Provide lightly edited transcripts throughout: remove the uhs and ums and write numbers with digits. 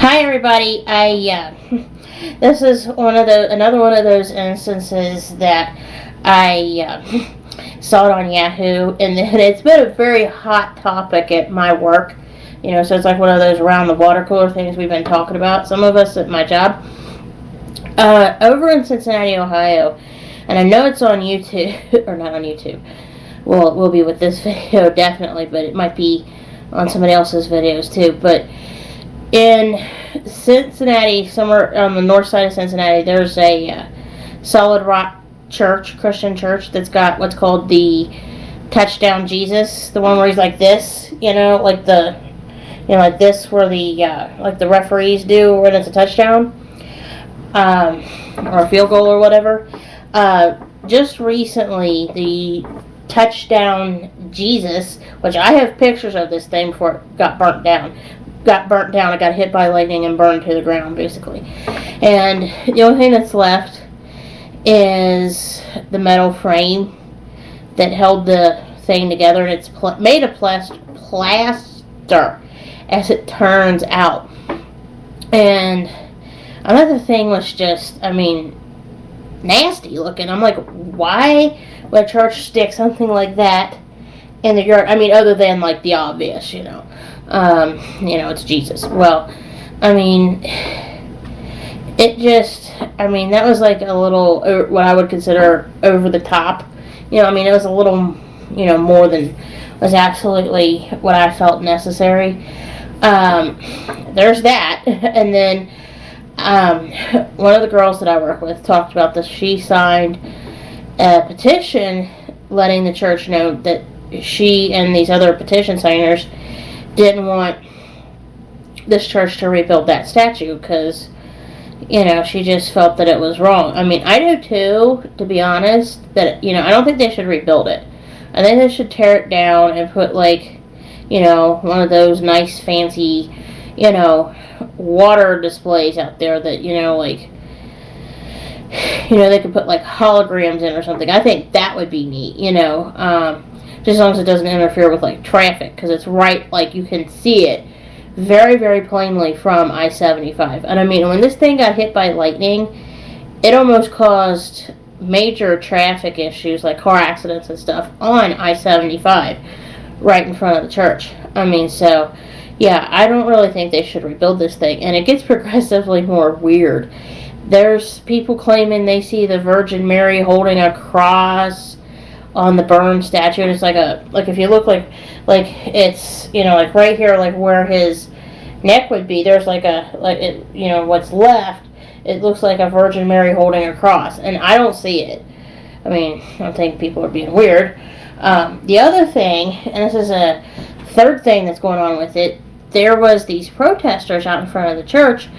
Hi everybody. This is another one of those instances that I saw it on Yahoo, and it's been a very hot topic at my work. So it's like one of those around the water cooler things we've been talking about. Some of us at my job, over in Cincinnati, Ohio, and I know it's on YouTube or not on YouTube. Well, it will be with this video definitely, but it might be on somebody else's videos too. But in Cincinnati, somewhere on the north side of Cincinnati, there's a solid rock church, Christian church, that's got what's called the touchdown Jesus, the one where he's like this, like like this, where the like the referees do when it's a touchdown, or a field goal or whatever. Just recently, the touchdown Jesus, which I have pictures of this thing before it got burnt down. It got hit by lightning and burned to the ground, basically. And the only thing that's left is the metal frame that held the thing together, and it's made of plaster, as it turns out. And another thing was just, nasty looking. I'm like, why would a church stick something like that in the yard? Other than like the obvious, it's Jesus. Well, it just, that was like a little, what I would consider over the top. It was a little, more than was absolutely what I felt necessary. There's that. And then, one of the girls that I work with talked about this. She signed a petition letting the church know that she and these other petition signers didn't want this church to rebuild that statue because, she just felt that it was wrong. I do too, to be honest, that, I don't think they should rebuild it. I think they should tear it down and put, one of those nice, fancy, water displays out there that, they could put, holograms in or something. I think that would be neat, just as long as it doesn't interfere with, traffic, because it's right, you can see it very, very plainly from I-75. And when this thing got hit by lightning, it almost caused major traffic issues, like car accidents and stuff, on I-75, right in front of the church. So, yeah, I don't really think they should rebuild this thing, and it gets progressively more weird. There's people claiming they see the Virgin Mary holding a cross on the burned statue, and it's like if you look like it's, right here, where his neck would be, there's what's left, it looks like a Virgin Mary holding a cross, and I don't see it. I don't think people are being weird. The other thing, and this is a third thing that's going on with it, there was these protesters out in front of the church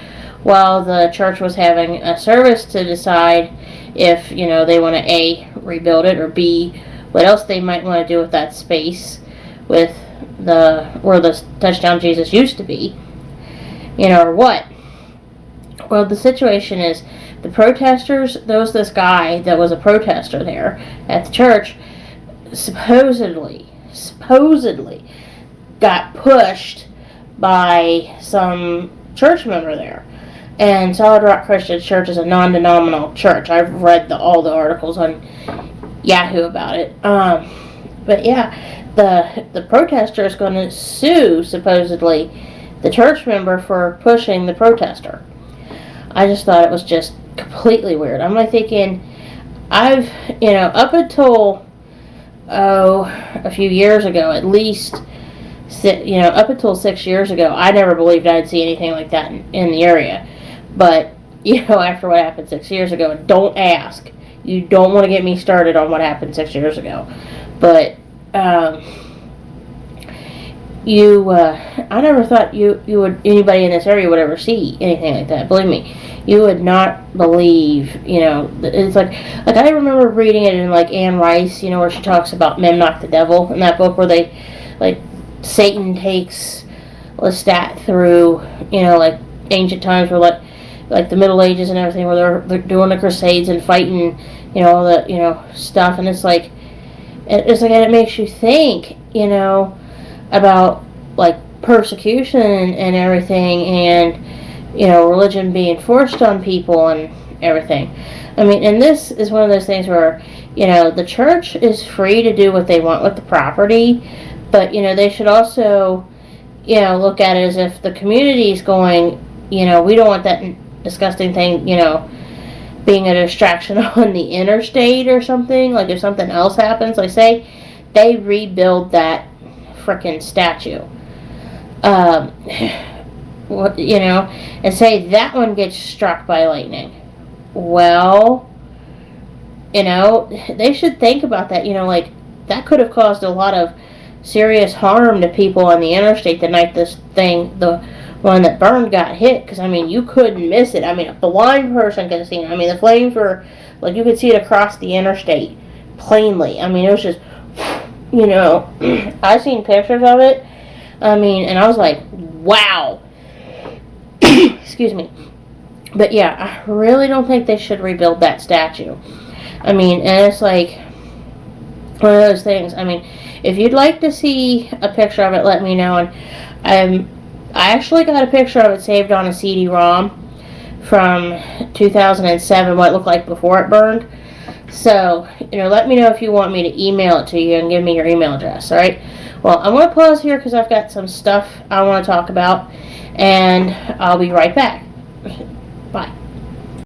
while the church was having a service to decide if, they want to A, rebuild it, or B, what else they might want to do with that space with where the touchdown Jesus used to be, or what. Well, the situation is, the protesters, there was this guy that was a protester there at the church, supposedly got pushed by some church member there. And Solid Rock Christian Church is a non-denominational church. I've read all the articles on Yahoo about it. But yeah, the protester is going to sue, supposedly, the church member for pushing the protester. I just thought it was just completely weird. I'm thinking, up until, a few years ago, at least, up until 6 years ago, I never believed I'd see anything like that in the area. But, after what happened 6 years ago, don't ask. You don't want to get me started on what happened 6 years ago. But, I never thought anybody in this area would ever see anything like that. Believe me, you would not believe, it's like I remember reading it in, Anne Rice, where she talks about Memnoch the devil, in that book where they, Satan takes Lestat through, ancient times, where, the Middle Ages and everything, where they're doing the Crusades and fighting, all the, stuff, and it's like, and it makes you think, about, persecution and everything, and, religion being forced on people and everything. I mean, and this is one of those things where, the church is free to do what they want with the property, but, they should also, look at it as if the community is going, we don't want that disgusting thing, being a distraction on the interstate or something. Like if something else happens, like say they rebuild that frickin' statue, and say that one gets struck by lightning. Well, they should think about that. Like that could have caused a lot of serious harm to people on the interstate the night the one that burned got hit, because you couldn't miss it. A blind person could have seen it. The flames were like, you could see it across the interstate plainly. It was just, I've seen pictures of it. And I was like, wow. Excuse me. But yeah, I really don't think they should rebuild that statue. And it's like one of those things. If you'd like to see a picture of it, let me know. And I actually got a picture of it saved on a CD-ROM from 2007, what it looked like before it burned. So, let me know if you want me to email it to you and give me your email address, alright? Well, I'm going to pause here because I've got some stuff I want to talk about, and I'll be right back. Bye.